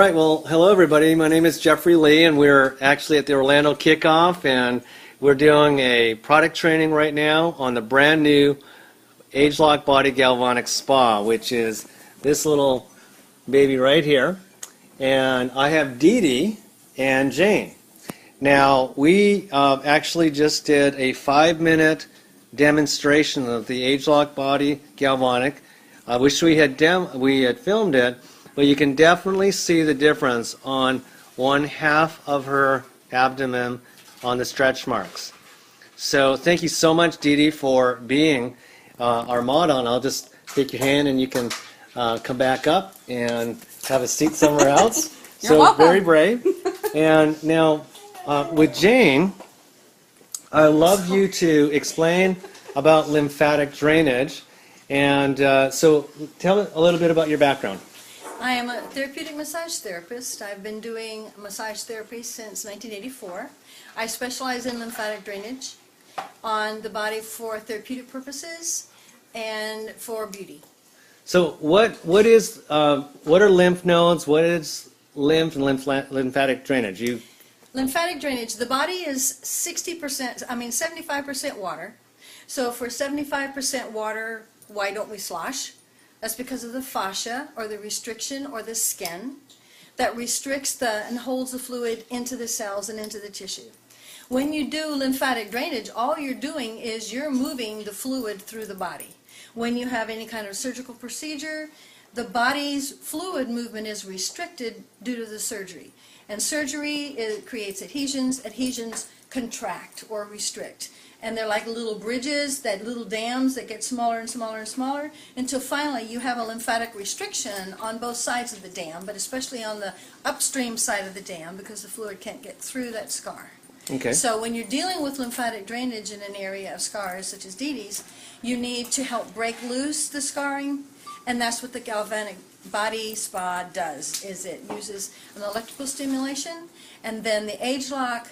Right, well, hello everybody. My name is Jeffrey Lee, and we're actually at the Orlando Kickoff, and we're doing a product training right now on the brand new ageLOC Body Galvanic Spa, which is this little baby right here. And I have Dee Dee and Jane. Now, we actually just did a 5-minute demonstration of the ageLOC Body Galvanic. I wish we had filmed it, but you can definitely see the difference on one half of her abdomen on the stretch marks. So thank you so much, Dee Dee, for being our model. And I'll just take your hand and you can come back up and have a seat somewhere else. You're welcome. Very brave. And now with Jane, I'd love you to explain about lymphatic drainage. And so tell me a little bit about your background. I am a therapeutic massage therapist. I've been doing massage therapy since 1984. I specialize in lymphatic drainage on the body for therapeutic purposes and for beauty. So what are lymph nodes? What is lymph and lymphatic drainage? Lymphatic drainage, the body is 75% water. So for 75% water, why don't we slosh? That's because of the fascia, or the restriction, or the skin that restricts and holds the fluid into the cells and into the tissue. When you do lymphatic drainage, all you're doing is you're moving the fluid through the body. When you have any kind of surgical procedure, the body's fluid movement is restricted due to the surgery. And surgery creates adhesions. Adhesions contract or restrict. And they're like little bridges, little dams that get smaller and smaller and smaller, until finally you have a lymphatic restriction on both sides of the dam, but especially on the upstream side of the dam, because the fluid can't get through that scar. Okay. So when you're dealing with lymphatic drainage in an area of scars, such as Dee Dee's, you need to help break loose the scarring, and that's what the Galvanic Body Spa does. Is it uses an electrical stimulation, and then the ageLOC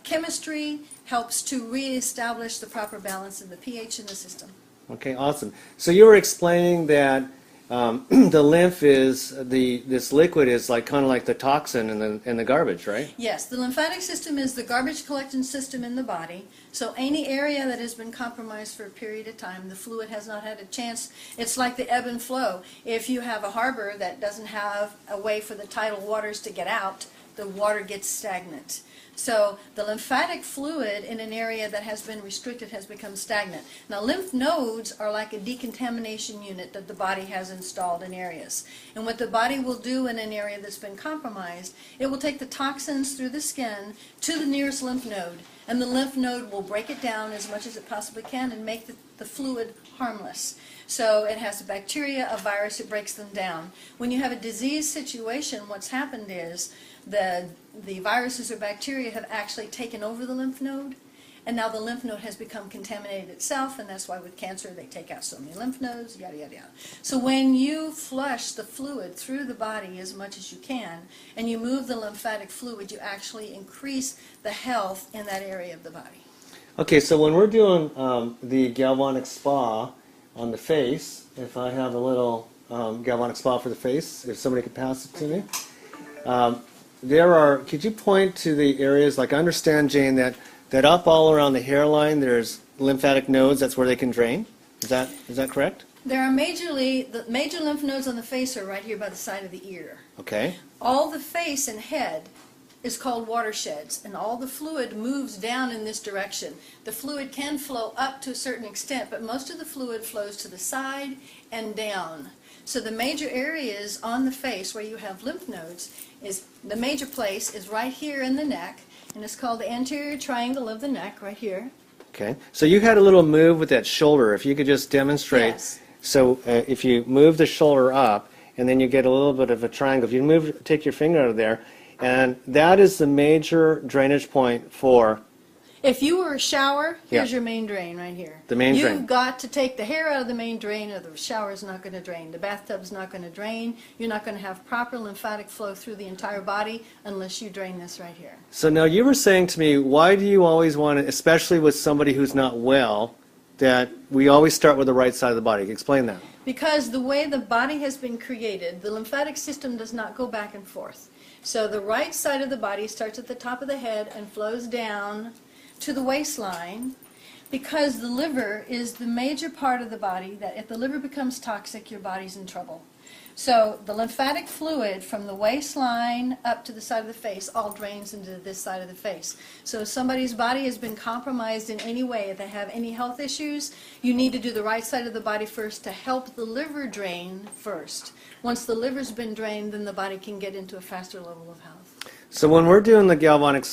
chemistry helps to reestablish the proper balance of the pH in the system. Okay, awesome. So you were explaining that the lymph is this liquid is kind of like the toxin in the garbage, right? Yes, the lymphatic system is the garbage collection system in the body. So any area that has been compromised for a period of time, the fluid has not had a chance. It's like the ebb and flow. If you have a harbor that doesn't have a way for the tidal waters to get out, the water gets stagnant. So the lymphatic fluid in an area that has been restricted has become stagnant. Now, lymph nodes are like a decontamination unit that the body has installed in areas. And what the body will do in an area that's been compromised, it will take the toxins through the skin to the nearest lymph node, and the lymph node will break it down as much as it possibly can and make the fluid harmless. So it has a bacteria, a virus, it breaks them down. When you have a disease situation, what's happened is the viruses or bacteria have actually taken over the lymph node, and now the lymph node has become contaminated itself, and that's why with cancer they take out so many lymph nodes, yada, yada, yada. So when you flush the fluid through the body as much as you can, and you move the lymphatic fluid, you actually increase the health in that area of the body. Okay, so when we're doing the Galvanic Spa on the face, if I have a little Galvanic Spa for the face, if somebody could pass it to me. Could you point to the areas, like I understand, Jane, that up all around the hairline there's lymphatic nodes, that's where they can drain? Is that correct? There are the major lymph nodes on the face are right here by the side of the ear. Okay. All the face and head is called watersheds, and all the fluid moves down in this direction. The fluid can flow up to a certain extent, but most of the fluid flows to the side and down. So the major areas on the face where you have lymph nodes, the major place is right here in the neck, and it's called the anterior triangle of the neck, right here. Okay. So you had a little move with that shoulder. If you could just demonstrate. Yes. So if you move the shoulder up, and then you get a little bit of a triangle. If you take your finger out of there, and that is the major drainage point for. If you were a shower, here's Yeah. your main drain right here. The main drain. You've got to take the hair out of the main drain, or the shower's not going to drain. The bathtub's not going to drain. You're not going to have proper lymphatic flow through the entire body unless you drain this right here. So now you were saying to me, why do you always want to, especially with somebody who's not well, that we always start with the right side of the body? Explain that. Because the way the body has been created, the lymphatic system does not go back and forth. So the right side of the body starts at the top of the head and flows down to the waistline, because the liver is the major part of the body that if the liver becomes toxic, your body's in trouble. So the lymphatic fluid from the waistline up to the side of the face all drains into this side of the face. So if somebody's body has been compromised in any way, if they have any health issues, you need to do the right side of the body first to help the liver drain first. Once the liver's been drained, then the body can get into a faster level of health. So when we're doing the galvanic,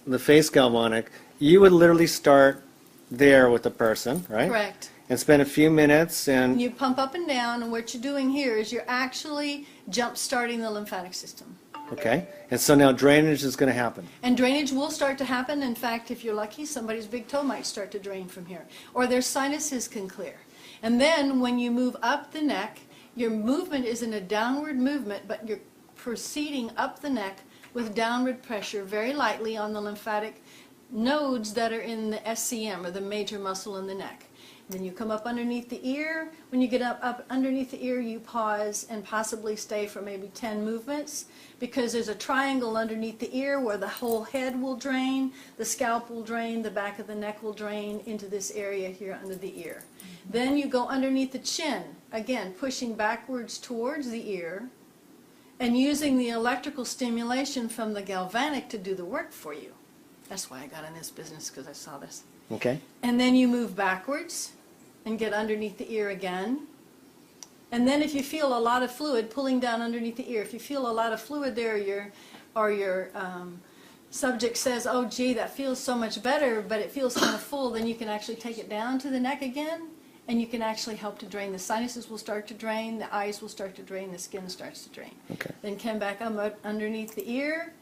the face galvanic, you would literally start there with the person, right? Correct. And spend a few minutes and... You pump up and down, and what you're doing here is you're actually jump-starting the lymphatic system. Okay. And so now drainage is going to happen. And drainage will start to happen. In fact, if you're lucky, somebody's big toe might start to drain from here. Or their sinuses can clear. And then when you move up the neck, your movement is in a downward movement, but you're proceeding up the neck with downward pressure very lightly on the lymphatic nodes that are in the SCM, or the major muscle in the neck. Then you come up underneath the ear. When you get up underneath the ear, you pause and possibly stay for maybe 10 movements, because there's a triangle underneath the ear where the whole head will drain, the scalp will drain, the back of the neck will drain into this area here under the ear. Then you go underneath the chin, again pushing backwards towards the ear and using the electrical stimulation from the galvanic to do the work for you. That's why I got in this business, because I saw this. Okay. And then you move backwards and get underneath the ear again. And then if you feel a lot of fluid pulling down underneath the ear, if you feel a lot of fluid there, your subject says, oh gee, that feels so much better, but it feels kind of full, then you can actually take it down to the neck again, and you can actually help to drain. The sinuses will start to drain, the eyes will start to drain, the skin starts to drain. Okay. Then come back up underneath the ear,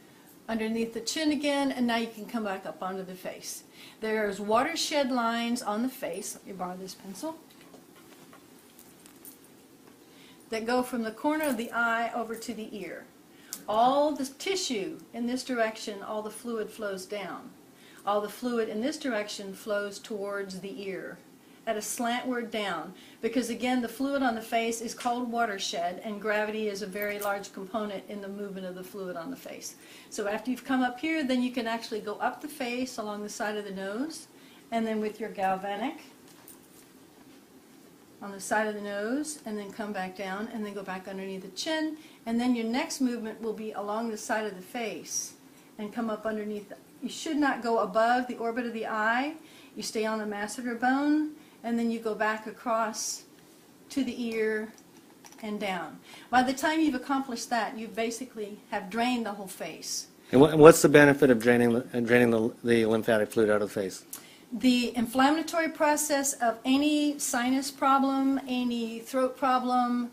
underneath the chin again, and now you can come back up onto the face. There's watershed lines on the face, let me borrow this pencil, that go from the corner of the eye over to the ear. All the tissue in this direction, all the fluid flows down. All the fluid in this direction flows towards the ear at a slantward down, because again the fluid on the face is called watershed, and gravity is a very large component in the movement of the fluid on the face. So after you've come up here, then you can actually go up the face along the side of the nose, and then with your galvanic on the side of the nose, and then come back down and then go back underneath the chin, and then your next movement will be along the side of the face and come up underneath. You should not go above the orbit of the eye. You stay on the masseter bone, and then you go back across to the ear and down. By the time you've accomplished that, you basically have drained the whole face. And what's the benefit of draining the lymphatic fluid out of the face? The inflammatory process of any sinus problem, any throat problem,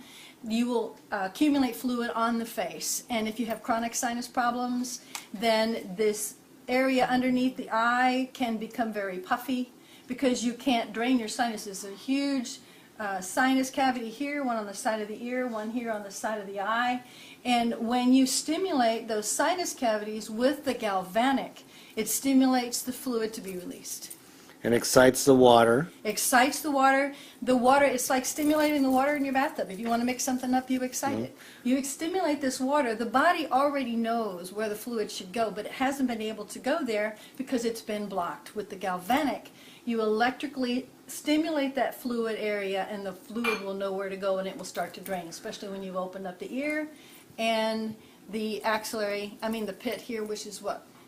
you will accumulate fluid on the face. And if you have chronic sinus problems, then this area underneath the eye can become very puffy, because you can't drain your sinuses. There's a huge sinus cavity here, one on the side of the ear, one here on the side of the eye. And when you stimulate those sinus cavities with the galvanic, it stimulates the fluid to be released. And excites the water. Excites the water. The water, it's like stimulating the water in your bathtub. If you want to mix something up, you excite it. You stimulate this water. The body already knows where the fluid should go, but it hasn't been able to go there because it's been blocked. With the galvanic, you electrically stimulate that fluid area, and the fluid will know where to go, and it will start to drain, especially when you've opened up the ear and the axillary, the pit here, which is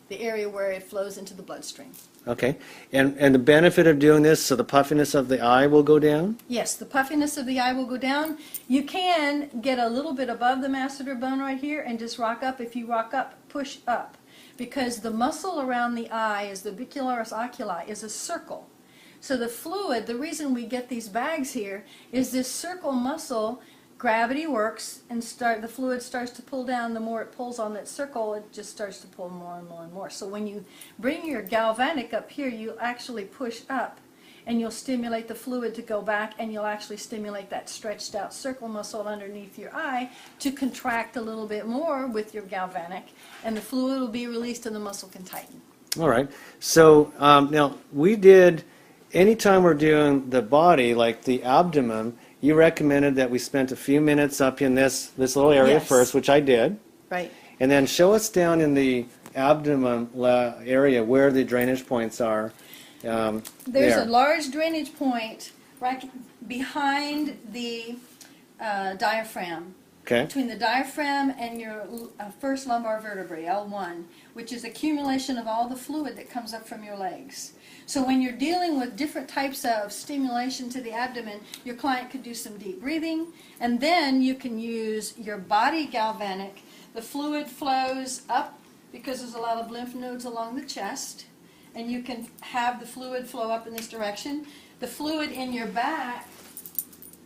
the area where it flows into the bloodstream. Okay. And the benefit of doing this, so the puffiness of the eye will go down? Yes, the puffiness of the eye will go down. You can get a little bit above the masseter bone right here and just rock up. If you rock up, push up. Because the muscle around the eye, is the bicularis oculi, is a circle. So the fluid, the reason we get these bags here, is this circle muscle, gravity works, and the fluid starts to pull down. The more it pulls on that circle, it just starts to pull more and more and more. So when you bring your galvanic up here, you actually push up, and you'll stimulate the fluid to go back, and you'll actually stimulate that stretched out circle muscle underneath your eye to contract a little bit more with your galvanic, and the fluid will be released and the muscle can tighten. All right. So now we did anytime we're doing the body, like the abdomen, you recommended that we spent a few minutes up in this little area Yes. first, which I did. Right. And then show us down in the abdomen area where the drainage points are. There's there. a large drainage point right behind the diaphragm. Okay. Between the diaphragm and your first lumbar vertebrae, L1, which is accumulation of all the fluid that comes up from your legs. So when you're dealing with different types of stimulation to the abdomen, your client could do some deep breathing, and then you can use your body galvanic. The fluid flows up because there's a lot of lymph nodes along the chest, and you can have the fluid flow up in this direction. The fluid in your back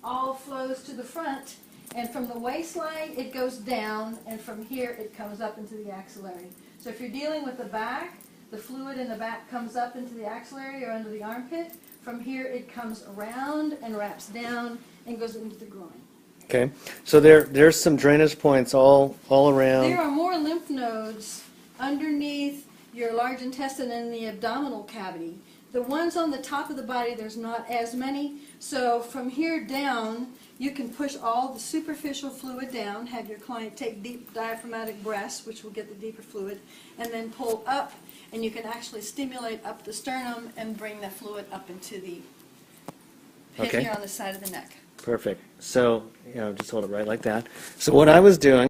all flows to the front, and from the waistline it goes down, and from here it comes up into the axillary. So if you're dealing with the back, the fluid in the back comes up into the axillary or under the armpit. From here it comes around and wraps down and goes into the groin. Okay. So there's some drainage points all around. There are more lymph nodes underneath your large intestine and the abdominal cavity. The ones on the top of the body, there's not as many. So from here down, you can push all the superficial fluid down, have your client take deep diaphragmatic breaths, which will get the deeper fluid, and then pull up, and you can actually stimulate up the sternum and bring the fluid up into the pit Okay. here on the side of the neck. Perfect. So, just hold it right like that. So what I was doing